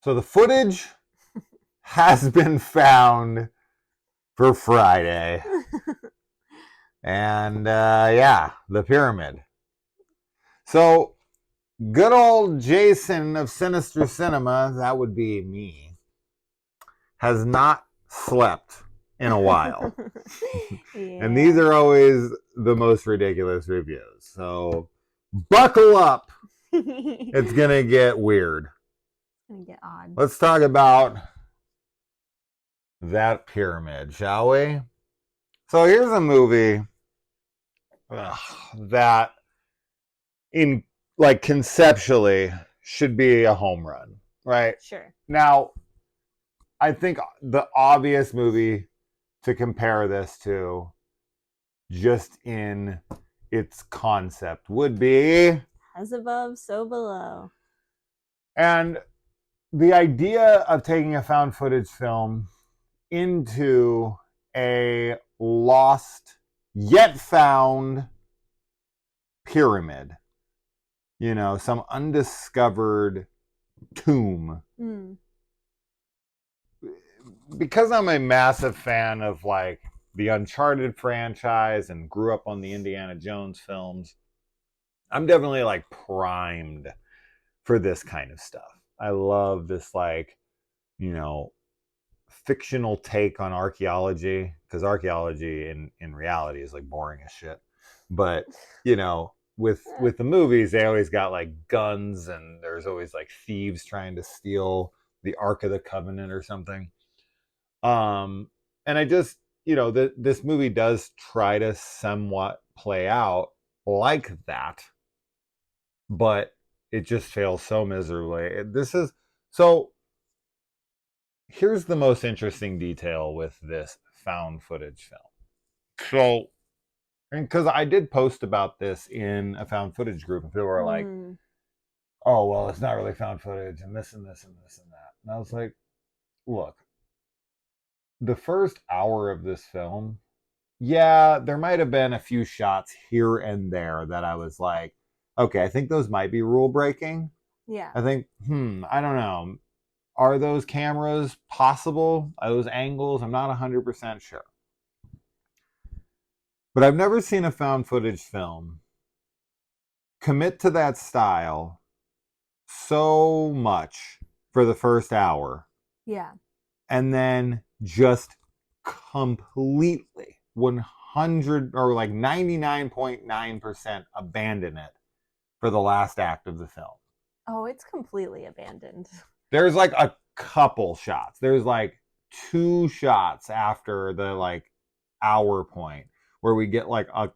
So the footage has been found for Friday. And yeah, the pyramid. So good old Jason of Sinister Cinema, that would be me, has not slept in a while. And these Yeah. are always the most ridiculous reviews. So buckle up. It's going to get weird. Gonna get odd. Let's talk about that pyramid, shall we? So here's a movie that in like conceptually should be a home run, right? Sure. Now, I think the obvious movie to compare this to just in its concept would be, As above, so below. and the idea of taking a found footage film into a lost yet found pyramid, you know, some undiscovered tomb. Because I'm a massive fan of like the Uncharted franchise and grew up on the Indiana Jones films, I'm definitely like primed for this kind of stuff. I love this like, you know, fictional take on archaeology, because archaeology in reality is like boring as shit. But, you know, with the movies, they always got like guns and there's always like thieves trying to steal the Ark of the Covenant or something. And I just, you know, this movie does try to somewhat play out like that, but it just fails so miserably. This is so. Here's the most interesting detail with this found footage film. So, and because I did post about this in a found footage group, and people were like, "Oh, well, it's not really found footage, and this and this and this and that." And I was like, "Look, the first hour of this film, yeah, there might have been a few shots here and there that I was like, okay, I think those might be rule breaking. Yeah. I think, I don't know. Are those cameras possible? Are those angles? I'm not 100% sure. But I've never seen a found footage film commit to that style so much for the first hour. Yeah. And then just completely 100 or like 99.9% abandon it for the last act of the film. Oh, it's completely abandoned. There's like a couple shots. There's like two shots after the like hour point where we get like a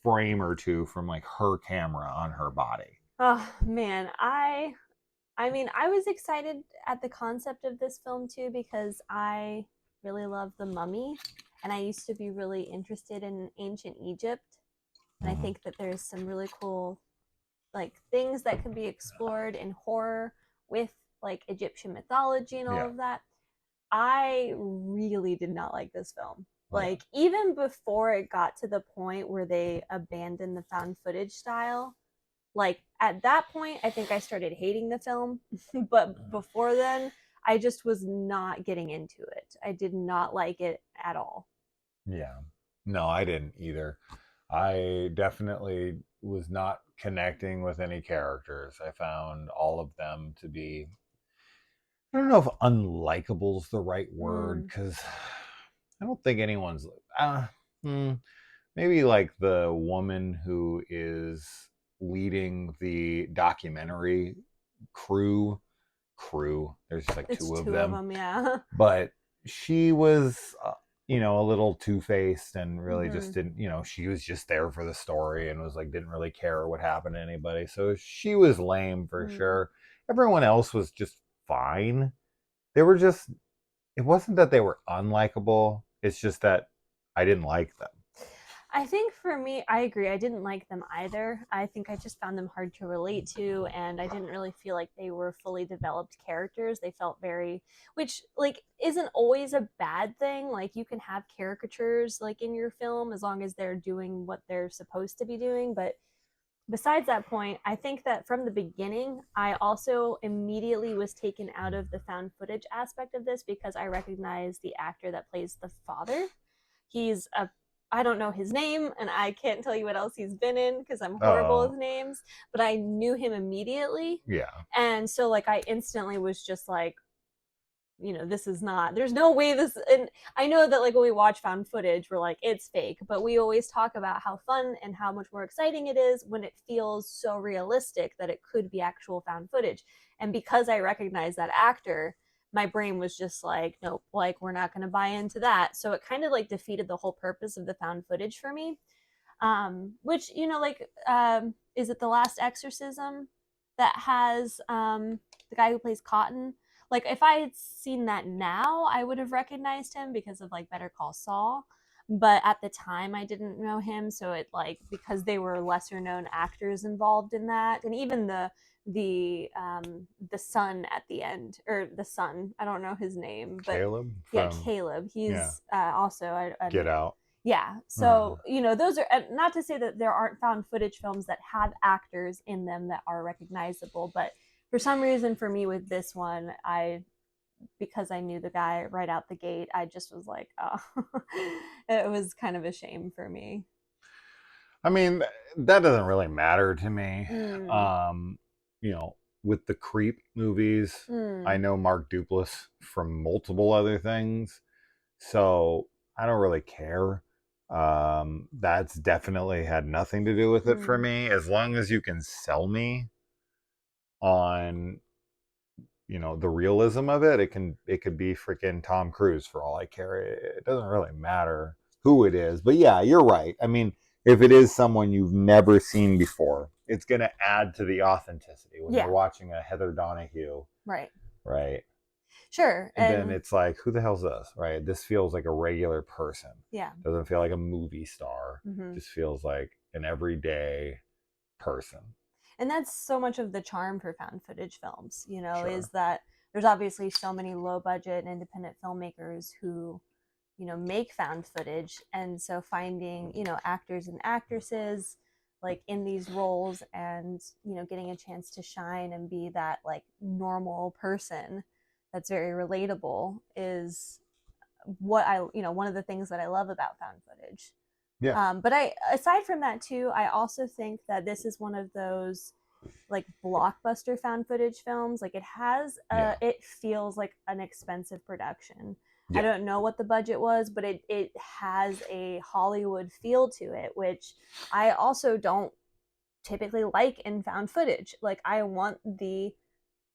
frame or two from like her camera on her body. Oh man, I mean, I was excited at the concept of this film too because I really love The Mummy and I used to be really interested in ancient Egypt. And I think that there's some really cool like things that can be explored in horror with like Egyptian mythology and all Yeah. of that. I really did not like this film. Yeah. Like even before it got to the point where they abandoned the found footage style, like at that point I think I started hating the film, but before then I just was not getting into it. I did not like it at all. Yeah. No, I didn't either. I definitely was not connecting with any characters. I found all of them to be, I don't know if unlikable is the right word, because I don't think anyone's, uh, hmm, maybe like the woman who is leading the documentary crew. There's like It's two of two of them, them, yeah. but she was, you know, a little two-faced and really just Mm-hmm. didn't, you know, she was just there for the story and was like didn't really care what happened to anybody, so she was lame for sure. Everyone else was just fine. They were just, it wasn't that they were unlikable, it's just that I didn't like them. I think for me, I agree. I didn't like them either. I think I just found them hard to relate to, and I didn't really feel like they were fully developed characters. They felt very, which like isn't always a bad thing. Like you can have caricatures like in your film as long as they're doing what they're supposed to be doing. But besides that point, I think that from the beginning, I also immediately was taken out of the found footage aspect of this because I recognize the actor that plays the father. He's a I don't know his name and I can't tell you what else he's been in because I'm horrible Oh, with names, but I knew him immediately. yeah. And so like I instantly was just like, this is not, there's no way this, and I know that like when we watch found footage, we're like, it's fake, but we always talk about how fun and how much more exciting it is when it feels so realistic that it could be actual found footage. And because I recognize that actor, my brain was just like, nope, like we're not going to buy into that. So it kind of like defeated the whole purpose of the found footage for me. Which, is it The Last Exorcism that has the guy who plays Cotton? Like, if I had seen that now, I would have recognized him because of like Better Call Saul. But at the time, I didn't know him, so it like because they were lesser known actors involved in that, and even the son at the end, or the son, I don't know his name, but Caleb yeah, from, Caleb. yeah, He's also Get Out. yeah. So, those are not to say that there aren't found footage films that have actors in them that are recognizable, but for some reason for me with this one, because I knew the guy right out the gate, I just was like, oh, it was kind of a shame for me. I mean, that doesn't really matter to me. Mm, Um, you know, with the Creep movies, I mm, know Mark Duplass from multiple other things, so I don't really care. That's definitely had nothing to do with it for mm, me. As long as you can sell me on, the realism of it, it could be freaking Tom Cruise for all I care. It doesn't really matter who it is. But yeah, you're right. I mean, if it is someone you've never seen before, it's going to add to the authenticity when you're yeah, watching a Heather Donahue, right. right? Sure. And then And it's like, who the hell's this, right? This feels like a regular person. yeah. Doesn't feel like a movie star. Hmm. Just feels like an everyday person. And that's so much of the charm for found footage films, is Sure. that there's obviously so many low budget and independent filmmakers who make found footage, and so finding actors and actresses like in these roles, and getting a chance to shine and be that like normal person that's very relatable is what I one of the things that I love about found footage. Yeah. But I aside from that too, I also think that this is one of those like blockbuster found footage films. Like Yeah. it feels like an expensive production. I Yeah. don't know what the budget was, but it has a Hollywood feel to it, which I also don't typically like in found footage. Like I want the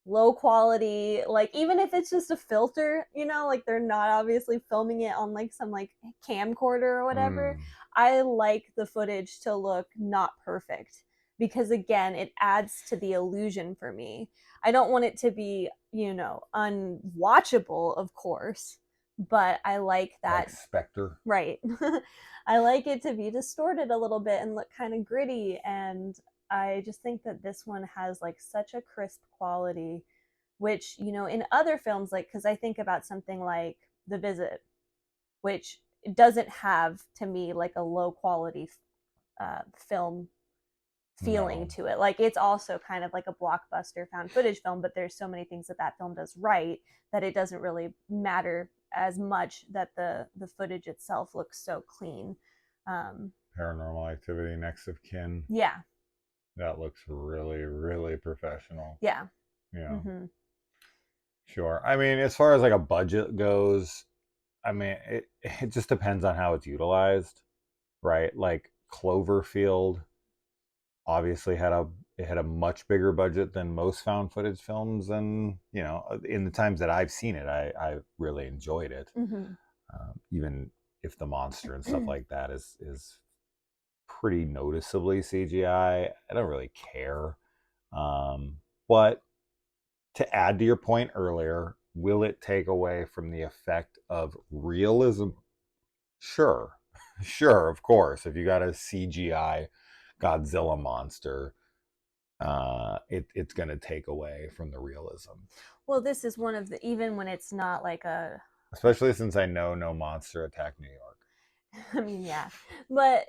low quality, like even if it's just a filter, like they're not obviously filming it on like some like camcorder or whatever. Mm. I like the footage to look not perfect because again, it adds to the illusion for me. I don't want it to be, unwatchable, of course, but I like Like that. Spectre. Right. I like it to be distorted a little bit and look kind of gritty. And I just think that this one has like such a crisp quality, which, in other films, like, because I think about something like The Visit, which doesn't have to me like a low quality film feeling No. to it. Like, it's also kind of like a blockbuster found footage film, but there's so many things that that film does right that it doesn't really matter as much that the footage itself looks so clean. Um, Paranormal Activity, Next of Kin. yeah, That looks really, really professional. yeah. Yeah, Hmm. sure. I mean, as far as like a budget goes, I mean, it just depends on how it's utilized, right? Like Cloverfield obviously had a much bigger budget than most found footage films, and in the times that I've seen it, I really enjoyed it. Hmm. Even if the monster and stuff like that is pretty noticeably CGI, I don't really care. But to add to your point earlier, will it take away from the effect of realism? Sure. Sure, of course. If you got a CGI Godzilla monster, it's going to take away from the realism. Well, this is one of the, even when it's not like a Especially since I know no monster attacked New York. I mean, yeah, but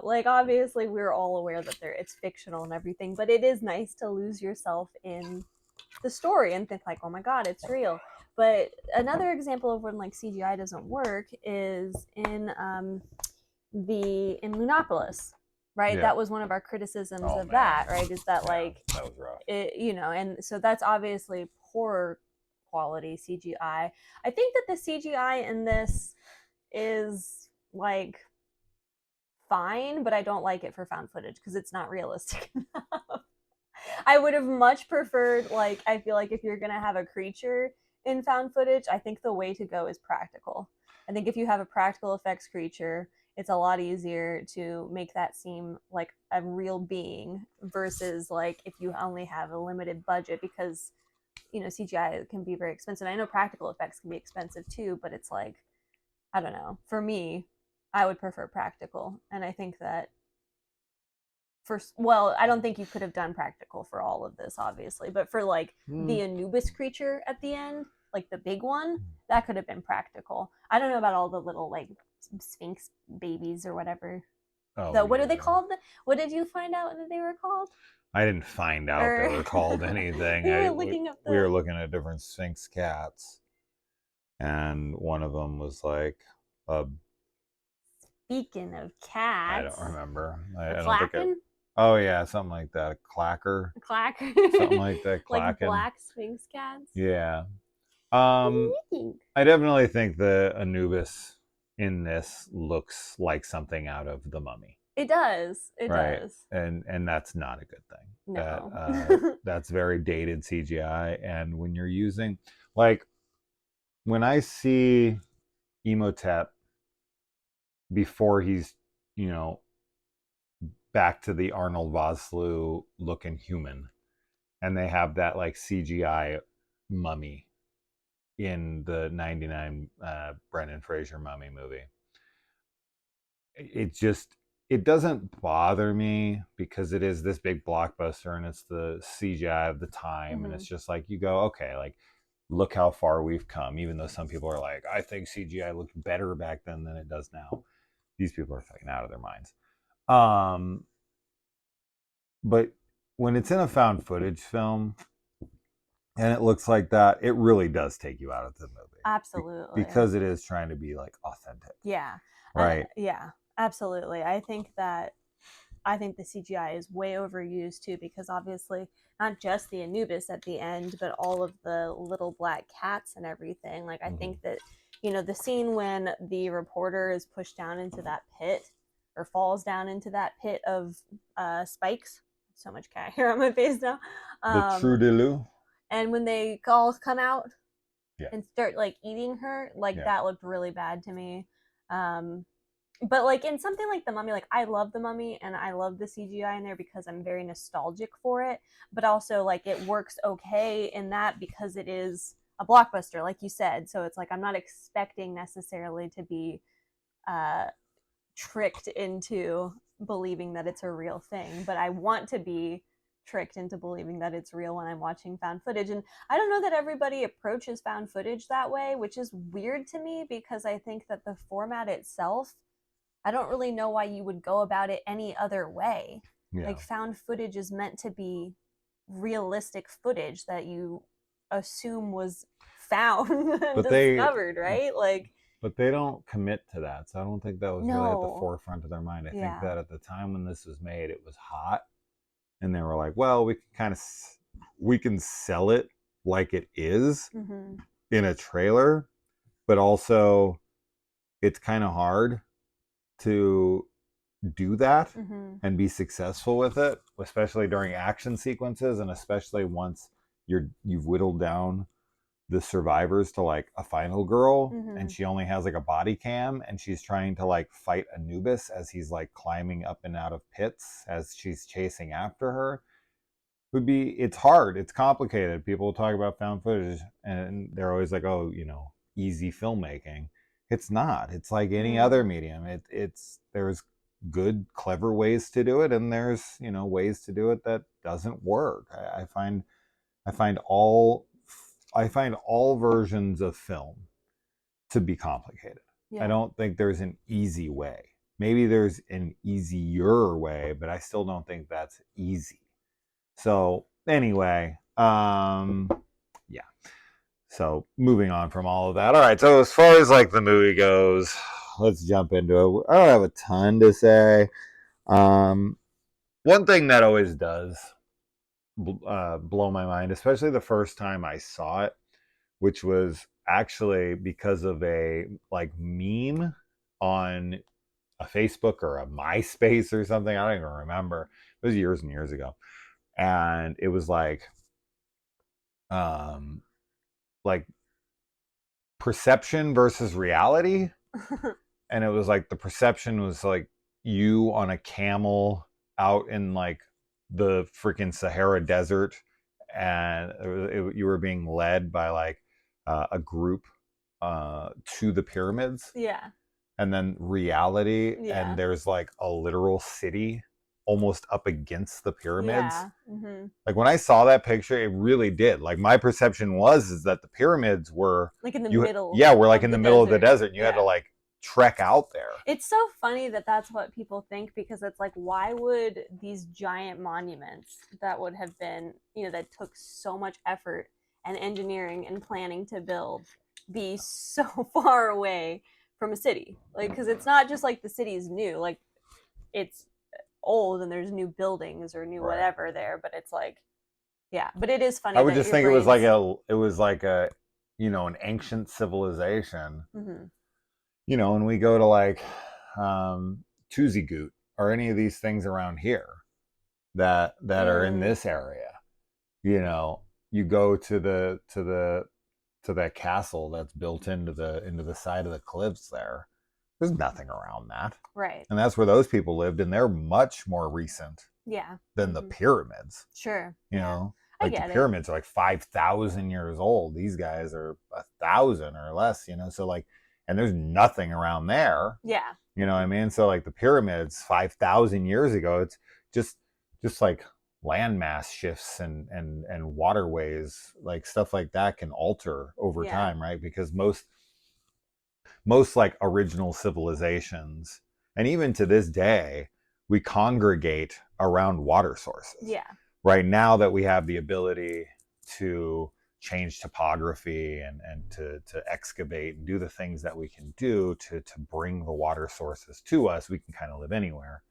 like obviously we're all aware that it's fictional and everything, but it is nice to lose yourself in the story and think like, oh my god, it's real. But another example of when like CGI doesn't work is in Lunopolis, right? Yeah. That was one of our criticisms Oh of man. that, right? Is that Yeah, like that was rough. and so that's obviously poor quality CGI. I think that the CGI in this is like fine, but I don't like it for found footage because it's not realistic enough. I would have much preferred, like, I feel like if you're gonna have a creature in found footage, I think the way to go is practical. I think if you have a practical effects creature, it's a lot easier to make that seem like a real being versus like if you only have a limited budget because CGI can be very expensive. I know practical effects can be expensive too, but it's like I don't know. For me, I would prefer practical, and I think that well, I don't think you could have done practical for all of this, obviously, but for like Hmm. the Anubis creature at the end, like the big one, that could have been practical. I don't know about all the little like Sphinx babies or whatever. Oh The what are they yeah. called? What did you find out that they were called? I didn't find out they Or were called anything. we were looking up We were the. looking at different Sphinx cats, and one of them was like a Speaking of I don't cats, remember. a I don't think it. clacking, Oh yeah, something like that. A clacker, a clack, something like that. like Clacking. black Sphinx cats. Yeah. Um, I definitely think the Anubis in this looks like something out of The Mummy, It does. It right? does. And that's not a good thing. That No. that's very dated CGI. And when you're using like when I see Emotep before he's you know back to the Arnold Vosloo looking human, and they have that like CGI mummy in the '99 Brendan Fraser mummy movie. It just it doesn't bother me because it is this big blockbuster and it's the CGI of the time, and Hmm. it's just like you go, okay, like look how far we've come. Even though some people are like, I think CGI looked better back then than it does now. These people are fucking out of their minds. Um, but when it's in a found footage film and it looks like that, it really does take you out of the movie Absolutely. because it is trying to be like authentic, Yeah. And right? yeah, absolutely. I think the CGI is way overused too because obviously not just the Anubis at the end, but all of the little black cats and everything. Like I Mm-hmm. think that the scene when the reporter is pushed down into that pit or falls down into that pit of spikes. So much cat hair on my face now. The True Um, Delu, and when they all come out yeah, and start like eating her, like yeah. that looked really bad to me. Um, but like in something like the Mummy, like I love the Mummy and I love the CGI in there because I'm very nostalgic for it, but also like it works okay in that because it is a blockbuster like you said, so it's like I'm not expecting necessarily to be uh tricked into believing that it's a real thing, but I want to be tricked into believing that it's real when I'm watching found footage. And I don't know that everybody approaches found footage that way, which is weird to me because I think that the format itself, I don't really know why you would go about it any other way. Yeah. Like found footage is meant to be realistic footage that you assume was found and But they discovered, right? Like but they don't commit to that. So I don't think that was really at the no. forefront of their mind. I think Yeah. that at the time when this was made, it was hot and they were like, well, we can kind of we can sell it like it is Mhm. in a trailer, but also it's kind of hard to do that Mhm. and be successful with it, especially during action sequences and especially once you've whittled down the survivors to like a final girl and Mhm. she only has like a body cam and she's trying to like fight Anubis as he's like climbing up and out of pits as she's chasing after her would be it's hard, it's complicated. People talk about found footage and they're always like, oh, easy filmmaking. It's not. It's like any other Mhm. medium. It's there's good clever ways to do it and there's ways to do it that doesn't work. I find all I find all versions of film to be complicated. I Yeah. don't think there's an easy way. Maybe there's an easier way, but I still don't think that's easy. So anyway, yeah. So moving on from all of that. All right. So as far as like the movie goes, let's jump into it. I don't have a ton to say. Um, One thing that always does blow my mind, especially the first time I saw it, which was actually because of a like meme on a Facebook or a MySpace or something. I don't even remember. It was years and years ago, and it was um, like perception versus reality, and it was like the perception was like you on a camel out in like the freaking Sahara Desert, and you were being led by like a group to the pyramids, Yeah. and then reality, and Yeah. there's like a literal city almost up against the pyramids. Yeah. Mm-hmm. Like when I saw that picture, it really did. Like my perception was is that the pyramids were Like in the you middle yeah, we're like of in the the middle of the desert. desert and you had to Yeah. like trek out there. It's so funny that that's what people think, because it's like, why would these giant monuments that would have been, that took so much effort and engineering and planning to build, be so far away from a city? Like, because it's not just like the city's new, like it's old and there's new buildings or new Right. whatever there, but it's like, yeah, but it is funny. I would that just your think brains... it was like a an ancient civilization. Mm-hmm. And we go to like Tuzigoot or any of these things around here that are in this area. You go to that castle that's built into the side of the cliffs there. There's nothing around that. Right. And that's where those people lived, and they're much more recent Yeah. than the pyramids. Sure. You Yeah. know, I like get the it. pyramids are like 5,000 years old. These guys are 1,000 or less. So like, and there's nothing around there. Yeah. You know what I mean? So like the pyramids 5,000 years ago, it's just like landmass shifts and waterways, like stuff like that can alter over Yeah. time, right? Because most like original civilizations, and even to this day, we congregate around water sources. Yeah. Right now that we have the ability to change topography and to excavate and do the things that we can do to bring the water sources to us, we can kind of live anywhere.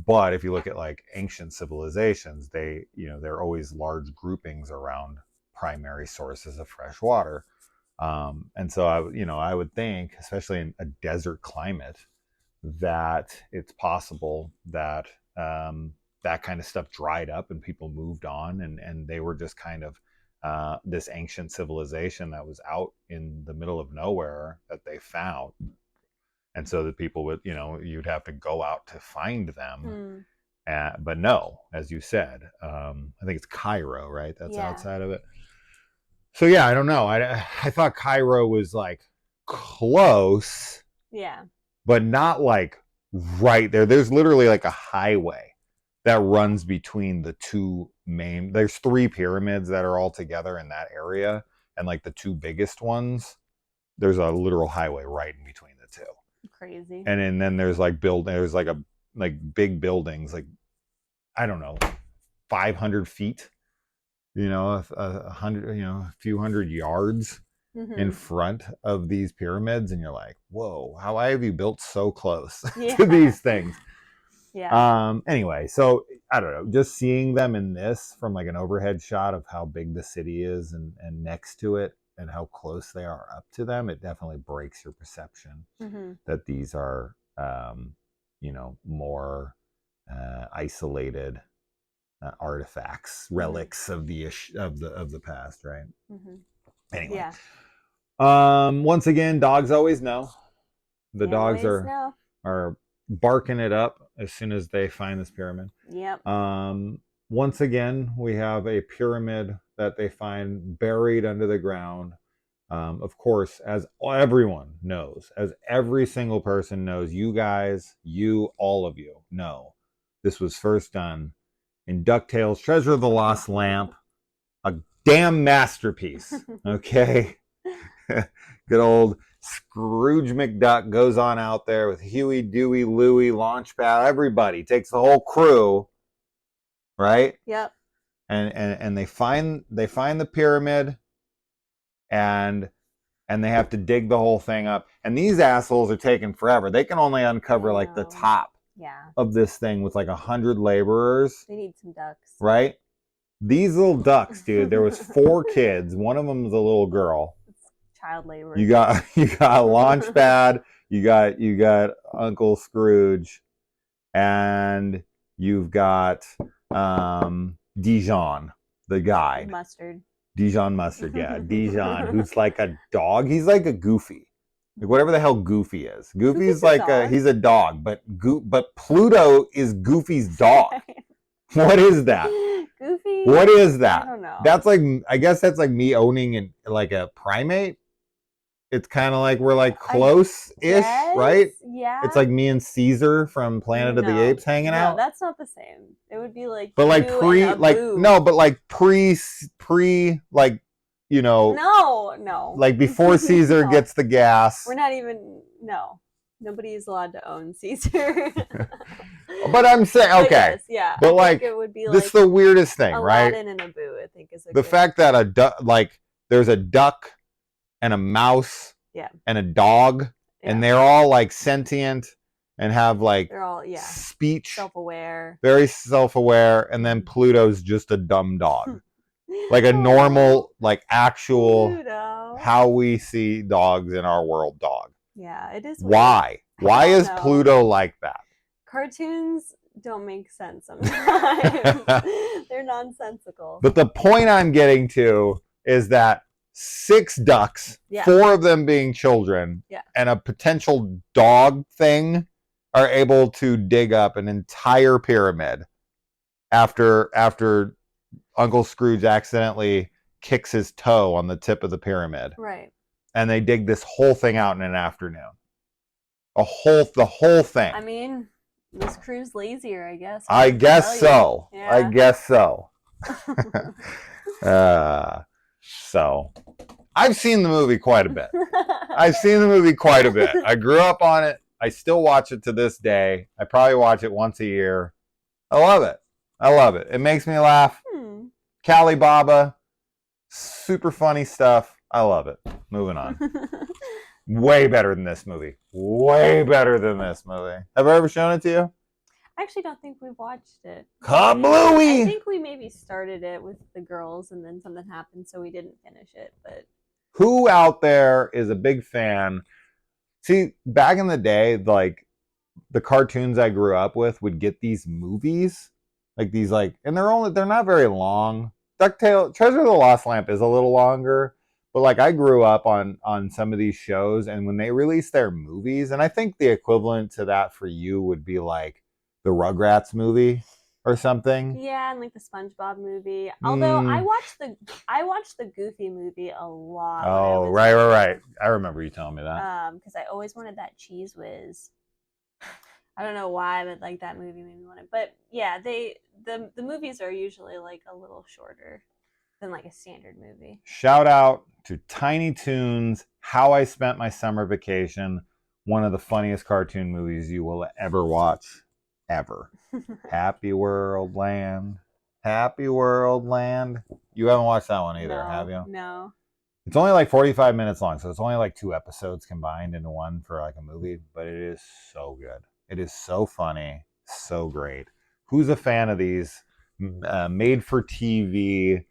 But if you look at like ancient civilizations, they're always large groupings around primary sources of fresh water. And so I would think, especially in a desert climate, that it's possible that that kind of stuff dried up and people moved on, and they were just kind of this ancient civilization that was out in the middle of nowhere that they found. And so the people would, you'd have to go out to find them. But no, as you said, I think it's Cairo, right? That's outside of it. So yeah, I don't know. I thought Cairo was like close. Yeah. But not like right there. There's literally like a highway that runs between the two main. There's 3 pyramids that are all together in that area, and like the 2 biggest ones, there's a literal highway right in between the 2. Crazy. And then there's like there's like big buildings, like I don't know, 500 feet, a few hundred yards in front of these pyramids, and you're like, whoa, how have you built so close to these things? Yeah. Anyway, so I don't know, just seeing them in this from like an overhead shot of how big the city is and next to it and how close they are up to them, it definitely breaks your perception that these are more isolated artifacts, relics of the past, right? Anyway. Yeah. Once again, dogs always know. The They dogs always know. are barking it up as soon as they find this pyramid. Yep. Once again, we have a pyramid that they find buried under the ground. Of course, as everyone knows, as every single person knows, all of you know, this was first done in DuckTales Treasure of the Lost Lamp, a damn masterpiece. Okay. Good old Scrooge McDuck goes on out there with Huey, Dewey, Louie, Launchpad, everybody takes the whole crew, right? Yep. And they find the pyramid, and they have to dig the whole thing up. And these assholes are taking forever. They can only uncover like the top of this thing with like 100 laborers. They need some ducks. Right? These little ducks, dude. There was 4 kids. One of them was a little girl. It's child labor. You got Launchpad. You got Uncle Scrooge, and you've got Dijon, the guide. Mustard. Dijon Mustard, yeah. Dijon, who's like a dog. He's like a Goofy. Like whatever the hell Goofy is. Goofy's like he's a dog, but Pluto is Goofy's dog. What is that? Goofy? What is that? I don't know. That's like, I guess that's like me owning like a primate. It's kind of like we're like close-ish, right? Yeah. It's like me and Caesar from Planet of the Apes hanging out. No, that's not the same. It would be like, but like pre, like, you know. No. Like before Caesar gets the gas. We're not even, no. Nobody is allowed to own Caesar. But I'm saying, okay. Yeah. But like, it would be this is the weirdest thing, right? Aladdin and Abu, I think is the fact that there's a duck and a mouse and a dog, and they're all like sentient and have like they're all speech, self-aware, very self-aware, and then Pluto's just a dumb dog. Like a normal, like actual Pluto. How we see dogs in our world dog. Yeah, it is weird. Why is Pluto like that? Cartoons don't make sense sometimes. They're nonsensical. But the point I'm getting to is that 6 ducks, 4 of them being children, and a potential dog thing are able to dig up an entire pyramid after Uncle Scrooge accidentally kicks his toe on the tip of the pyramid. Right. And they dig this whole thing out in an afternoon. The whole thing. I mean, this crew's lazier, I guess. I guess so. So, I've seen the movie quite a bit. I grew up on it. I still watch it to this day. I probably watch it once a year. I love it. It makes me laugh. Cali Baba, super funny stuff. I love it. Moving on. Way better than this movie. Have I ever shown it to you? I actually don't think we've watched it. Kablooey! I think we maybe started it with the girls and then something happened, so we didn't finish it. But who out there is a big fan? See, back in the day, like the cartoons I grew up with would get these movies, like these, like, and they're not very long. DuckTales, Treasure of the Lost Lamp is a little longer, but like I grew up on some of these shows, and when they released their movies, and I think the equivalent to that for you would be like the Rugrats movie or something. Yeah, and like the SpongeBob movie. Although I watched the Goofy movie a lot. Oh, right. I remember you telling me that. Because I always wanted that Cheese Whiz. I don't know why, but like that movie made me want it. But yeah, the movies are usually like a little shorter than like a standard movie. Shout out to Tiny Toons, How I Spent My Summer Vacation, one of the funniest cartoon movies you will ever watch. Ever. Happy World Land. You haven't watched that one either, have you? No. It's only like 45 minutes long, so it's only like 2 episodes combined into one for like a movie, but it is so good. It is so funny, so great. Who's a fan of these made-for-TV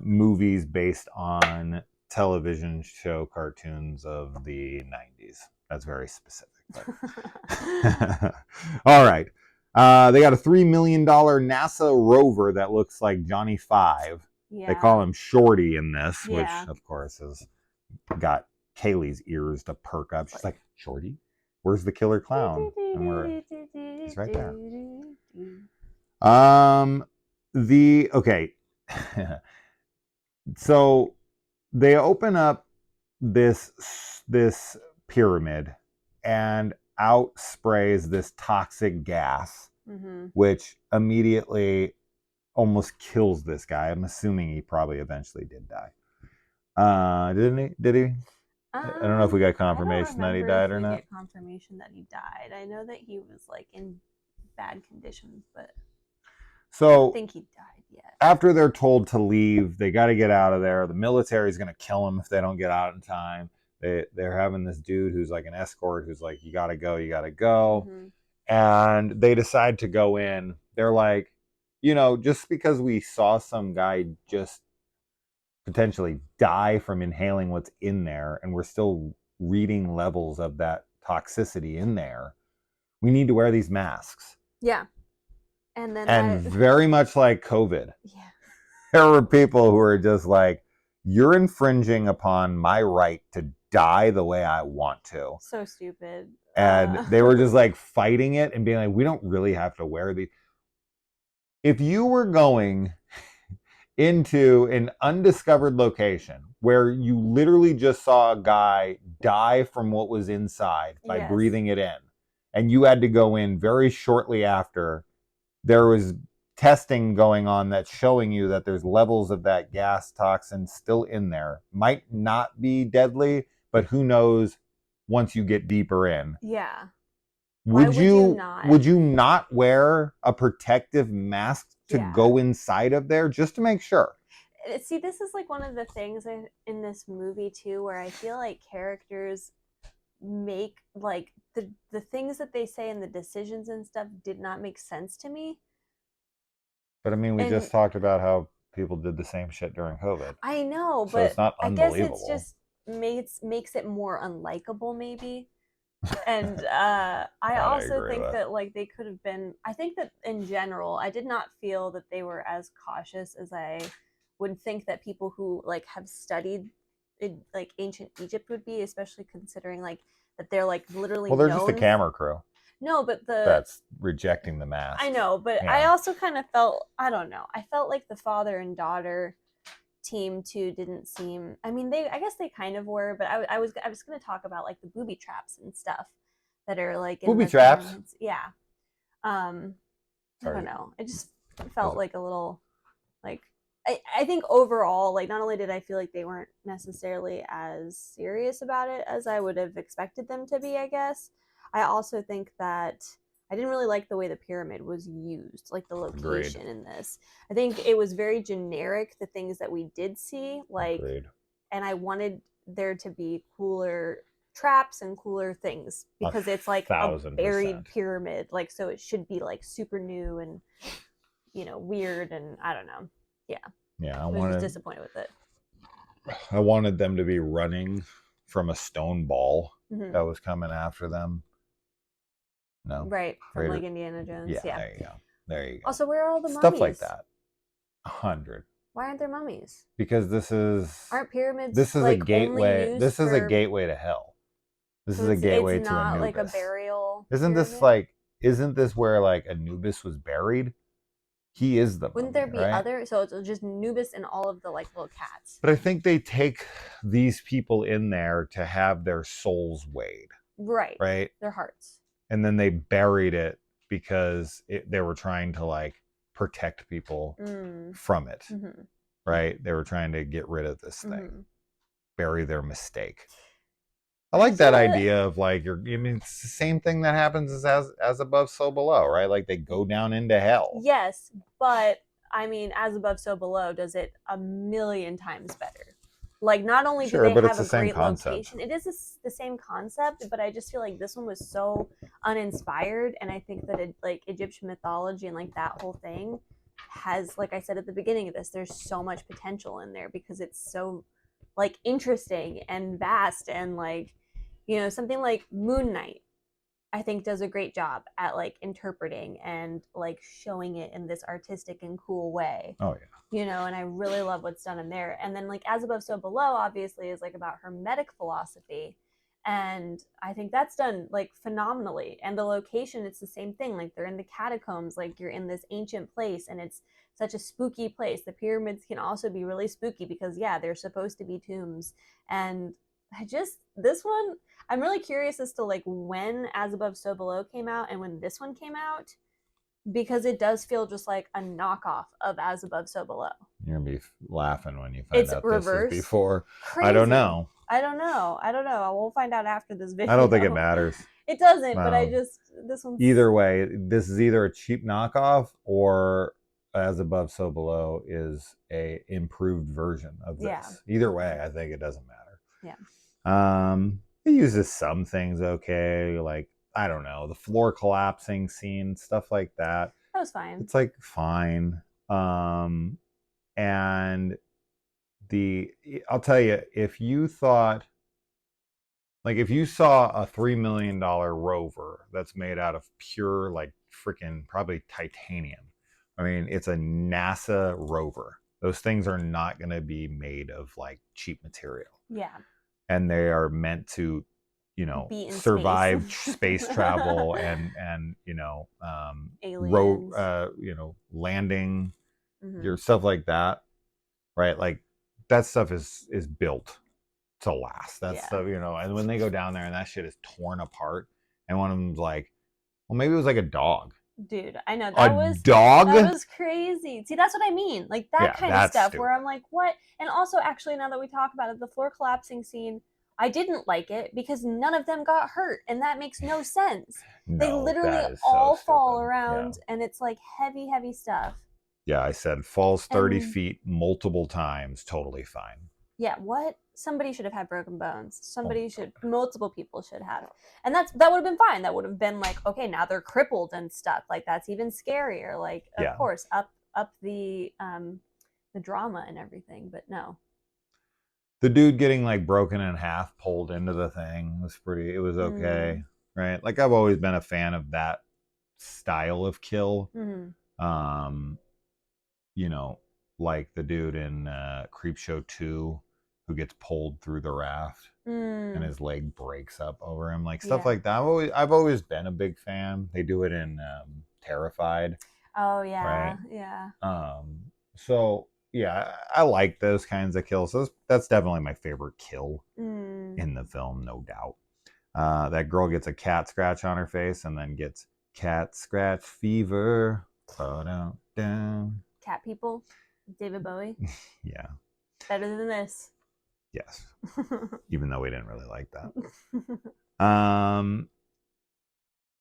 movies based on television show cartoons of the 90s? That's very specific. All right. They got a $3 million NASA rover that looks like Johnny Five. Yeah. They call him Shorty in this, which of course has got Kaylee's ears to perk up. She's like, Shorty? Where's the killer clown? And he's right there. Okay. So they open up this pyramid, and out sprays this toxic gas, which immediately almost kills this guy. I'm assuming he probably eventually did die. Didn't he? Did he? I don't know if we got I don't confirmation that he remember if died or we not. get confirmation that he died. I know that he was like in bad conditions, but I don't So think he died yet. after they're told to leave, they got to get out of there. The military's going to kill them if they don't get out in time. They're having this dude who's like an escort who's like, you got to go, you got to go. Mm-hmm. And they decide to go in. They're like, just because we saw some guy just potentially die from inhaling what's in there, and we're still reading levels of that toxicity in there, we need to wear these masks. Yeah. And then And very much like COVID, yeah. there were people who were just like, you're infringing upon my right to die the way I want to. So stupid. And they were just like fighting it and being like, we don't really have to wear these. If you were going into an undiscovered location where you literally just saw a guy die from what was inside by Yes. breathing it in, and you had to go in very shortly after, there was testing going on that's showing you that there's levels of that gas toxin still in there. Might not be deadly, but who knows once you get deeper in. Yeah. Would you not wear a protective mask to go inside of there just to make sure? See, this is like one of the things in this movie too, where I feel like characters make like the things that they say and the decisions and stuff did not make sense to me. But I mean, we just talked about how people did the same shit during COVID. I know, so but it's not unbelievable. I guess it's just makes it more unlikable, maybe. And I also think that like they could have been. I think that in general, I did not feel that they were as cautious as I would think that people who like have studied like ancient Egypt would be, especially considering like that they're like literally. Well, they're just a camera crew. No, but that's rejecting the mask. I know, but I also kind of felt, I don't know, I felt like the father and daughter team too didn't seem. I mean, I guess they kind of were, but I was going to talk about like the booby traps and stuff that are like in booby traps. Pyramids. Yeah. I don't know. I just felt like a little like I think overall, like not only did I feel like they weren't necessarily as serious about it as I would have expected them to be, I guess. I also think that I didn't really like the way the pyramid was used, like the location in this. I think it was very generic, the things that we did see, like, and I wanted there to be cooler traps and cooler things because it's like a buried pyramid, like so it should be like super new and weird, and I don't know. Yeah, I was just disappointed with it. I wanted them to be running from a stone ball that was coming after them. No. Right. From like Indiana Jones. Yeah. There you go. Also, where are all the mummies? Stuff like that. 100. Why aren't there mummies? Because aren't pyramids. This is like a gateway. This is a gateway to hell. This is a gateway to Anubis. It's not like a burial. Isn't this where like Anubis was buried? He is the. Wouldn't there be other? So it's just Anubis and all of the like little cats. But I think they take these people in there to have their souls weighed. Right. Right. Their hearts. And then they buried it because they were trying to like protect people from it. Right. They were trying to get rid of this thing, bury their mistake. I like that idea of like it's the same thing that happens as above, so below, right? Like they go down into hell. Yes, but I mean, as above, so below does it a million times better. Like not only do they have a great location, it is the same concept, but I just feel like this one was so uninspired, and I think that like Egyptian mythology and like that whole thing has, like I said at the beginning of this, there's so much potential in there because it's so like interesting and vast, and like something like Moon Knight I think does a great job at like interpreting and like showing it in this artistic and cool way. Oh yeah. And I really love what's done in there. And then like As Above, So Below obviously is like about hermetic philosophy. And I think that's done like phenomenally. And the location, it's the same thing. Like they're in the catacombs, like you're in this ancient place and it's such a spooky place. The pyramids can also be really spooky because they're supposed to be tombs. And this one, I'm really curious as to like when As Above, So Below came out and when this one came out, because it does feel just like a knockoff of As Above, So Below. You're gonna be laughing when you find out reverse. This is before. Crazy. I don't know. I don't know. We'll find out after this video. I don't think it matters. It doesn't, but Um, this one's Either way, this is either a cheap knockoff or As Above, So Below is a improved version of this. Either way, I think it doesn't matter. Yeah. It uses some things okay, like I don't know, the floor collapsing scene, stuff like that. That was fine. It's like fine. And I'll tell you, if you thought, like, if you saw a $3 million rover that's made out of pure, like, freaking probably titanium, I mean, it's a NASA rover. Those things are not going to be made of like cheap material. Yeah. And they are meant to, survive space travel and aliens, landing, your stuff like that, right? Like that stuff is built to last. That stuff, and when they go down there and that shit is torn apart, and one of them's like, well, maybe it was like a dog. Dude, I know That was crazy. See, that's what I mean. Like that kind of stuff stupid. where I'm like, what? And also, actually, now that we talk about it, the floor collapsing scene, I didn't like it because none of them got hurt, and that makes no sense. They literally all fall around, and it's like heavy, heavy stuff. Yeah, I said falls 30 feet multiple times, totally fine. Yeah, what? Somebody should have had broken bones. Multiple people should have. And that would have been fine. That would have been like, okay, now they're crippled and stuff. Like that's even scarier. Like, of course, up the drama and everything, but no. The dude getting like broken in half, pulled into the thing it was okay, right? Like I've always been a fan of that style of kill. Like the dude in Creepshow 2 who gets pulled through the raft and his leg breaks up over him, like stuff like that. I've always been a big fan. They do it in Terrified. Oh yeah, right? Yeah. So yeah, I like those kinds of kills. So that's definitely my favorite kill in the film, no doubt. That girl gets a cat scratch on her face and then gets cat scratch fever. Cat people. David Bowie. Yeah. Better than this. Yes. Even though we didn't really like that.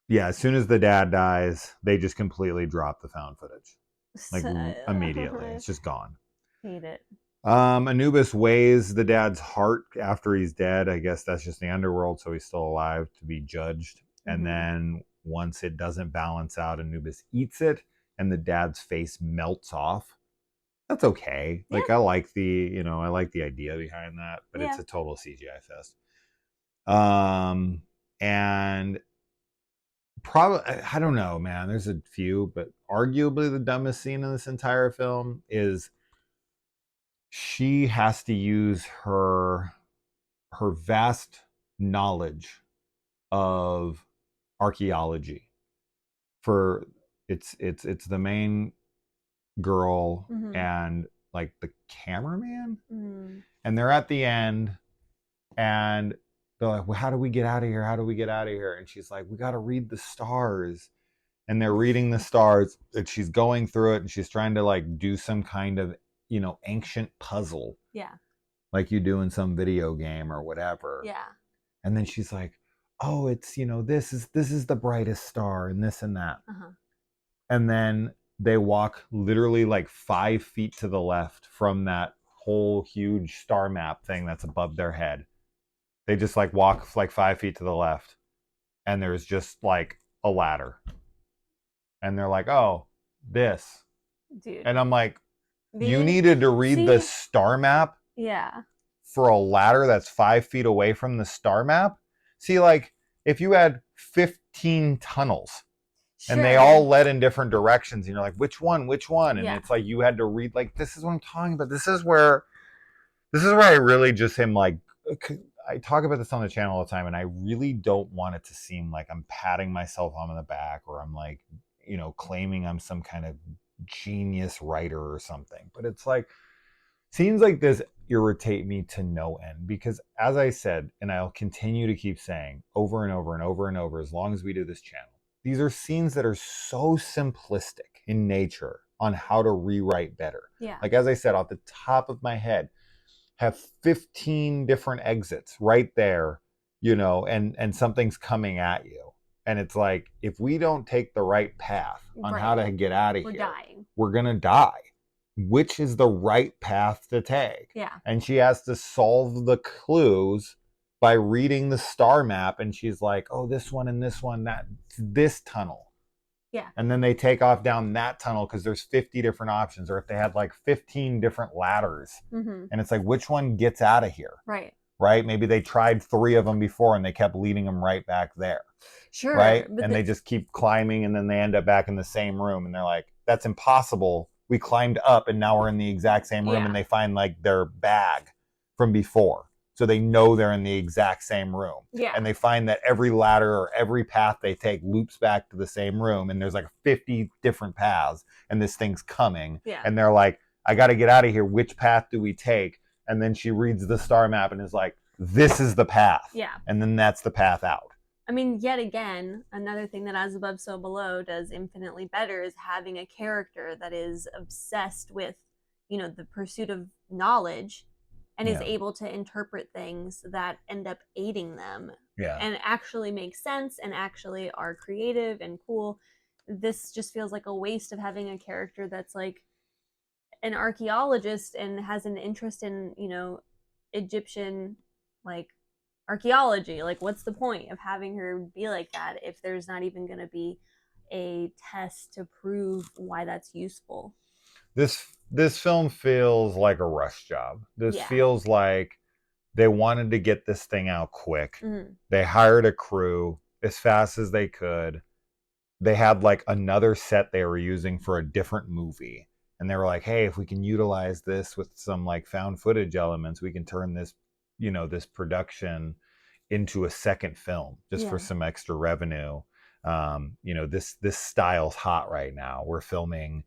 Yeah, as soon as the dad dies, they just completely drop the found footage. Like immediately. It's just gone. Hate it. Anubis weighs the dad's heart after he's dead. I guess that's just the underworld, so he's still alive to be judged. And then once it doesn't balance out, Anubis eats it and the dad's face melts off. That's okay. Yeah. Like I like the idea behind that, but it's a total CGI fest. And probably, I don't know, man. There's a few, but arguably the dumbest scene in this entire film is she has to use her vast knowledge of archaeology for it's the main girl and like the cameraman, and they're at the end and they're like, well, how do we get out of here? And she's like, we got to read the stars. And they're reading the stars and she's going through it and she's trying to like do some kind of ancient puzzle, like you do in some video game or whatever. And then she's like, oh, it's this is the brightest star and this and that. And then they walk literally like 5 feet to the left from that whole huge star map thing that's above their head. They just like walk like 5 feet to the left and there's just like a ladder. And they're like, oh, this. Dude. And I'm like, you needed to read the star map for a ladder that's 5 feet away from the star map? See, like, if you had 15 tunnels and they all led in different directions, and you're like, which one? And it's like you had to read, like, this is what I'm talking about. This is where I really just am like, I talk about this on the channel all the time, and I really don't want it to seem like I'm patting myself on the back or I'm like, claiming I'm some kind of genius writer or something. But it's like, scenes like this irritate me to no end because, as I said, and I'll continue to keep saying over and over and over and over as long as we do this channel, these are scenes that are so simplistic in nature on how to rewrite better. Like, as I said, off the top of my head, have 15 different exits right there, and something's coming at you. And it's like, if we don't take the right path on how to get out of We're here, dying. we're going to die. Which is the right path to take? Yeah. And she has to solve the clues by reading the star map. And she's like, oh, this one and this one, this tunnel. Yeah. And then they take off down that tunnel because there's 50 different options. Or if they had like 15 different ladders. And it's like, which one gets out of here? Right? Maybe they tried 3 of them before and they kept leading them right back there. Sure. Right? And they just keep climbing and then they end up back in the same room. And they're like, that's impossible. We climbed up and now we're in the exact same room. And they find like their bag from before. So they know they're in the exact same room. Yeah. And they find that every ladder or every path they take loops back to the same room. And there's like 50 different paths and this thing's coming. Yeah. And they're like, I got to get out of here. Which path do we take? And then she reads the star map and is like, this is the path. Yeah. And then that's the path out. I mean, yet again, another thing that As Above, So Below does infinitely better is having a character that is obsessed with, the pursuit of knowledge and is able to interpret things that end up aiding them. Yeah. And actually make sense and actually are creative and cool. This just feels like a waste of having a character that's like an archaeologist and has an interest in, Egyptian, like, archaeology. Like, what's the point of having her be like that if there's not even going to be a test to prove why that's useful? This film feels like a rush job. This feels like they wanted to get this thing out quick. They hired a crew as fast as they could. They had like another set they were using for a different movie. And they were like, hey, if we can utilize this with some like found footage elements, we can turn this, this production into a second film just for some extra revenue. This style's hot right now. We're filming,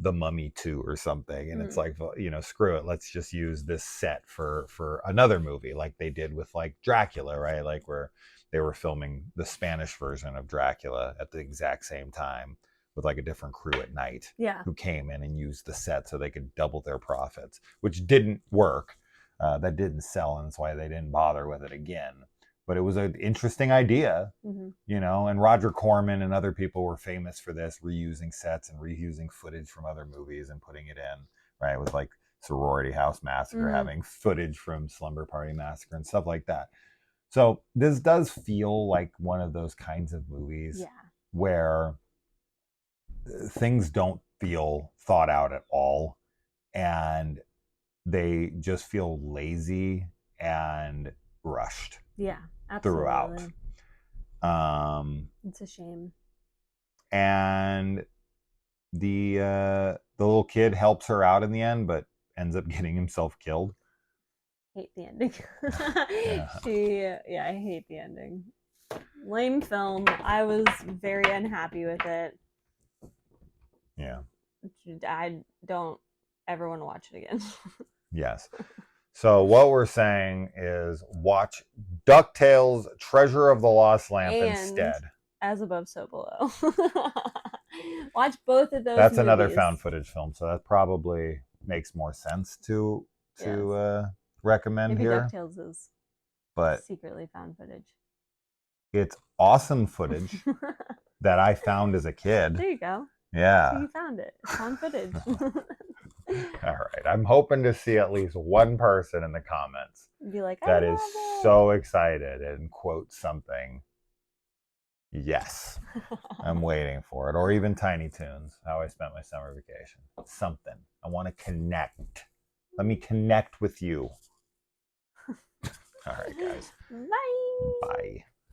The Mummy 2 or something. And it's like, screw it. Let's just use this set for another movie like they did with like Dracula, right? Like where they were filming the Spanish version of Dracula at the exact same time with like a different crew at night who came in and used the set so they could double their profits, which didn't work. That didn't sell, and that's why they didn't bother with it again. But it was an interesting idea, and Roger Corman and other people were famous for this, reusing sets and reusing footage from other movies and putting it in, right? With like Sorority House Massacre, having footage from Slumber Party Massacre and stuff like that. So this does feel like one of those kinds of movies where things don't feel thought out at all. And they just feel lazy and rushed. Yeah, absolutely. Throughout. It's a shame. And the little kid helps her out in the end, but ends up getting himself killed. Hate the ending. I hate the ending. Lame film. I was very unhappy with it. Yeah. I don't ever want to watch it again. Yes. So what we're saying is watch DuckTales Treasure of the Lost Lamp instead. As Above, So Below. Watch both of those That's movies. Another found footage film, so that probably makes more sense to recommend Maybe here. DuckTales is secretly found footage. It's awesome footage that I found as a kid. There you go. Yeah. So you found it. It's found footage. All right. I'm hoping to see at least one person in the comments be like, that is so excited and quote something. Yes. I'm waiting for it. Or even Tiny Toons, how I spent my summer vacation. Something. I want to connect. Let me connect with you. All right, guys. Bye. Bye.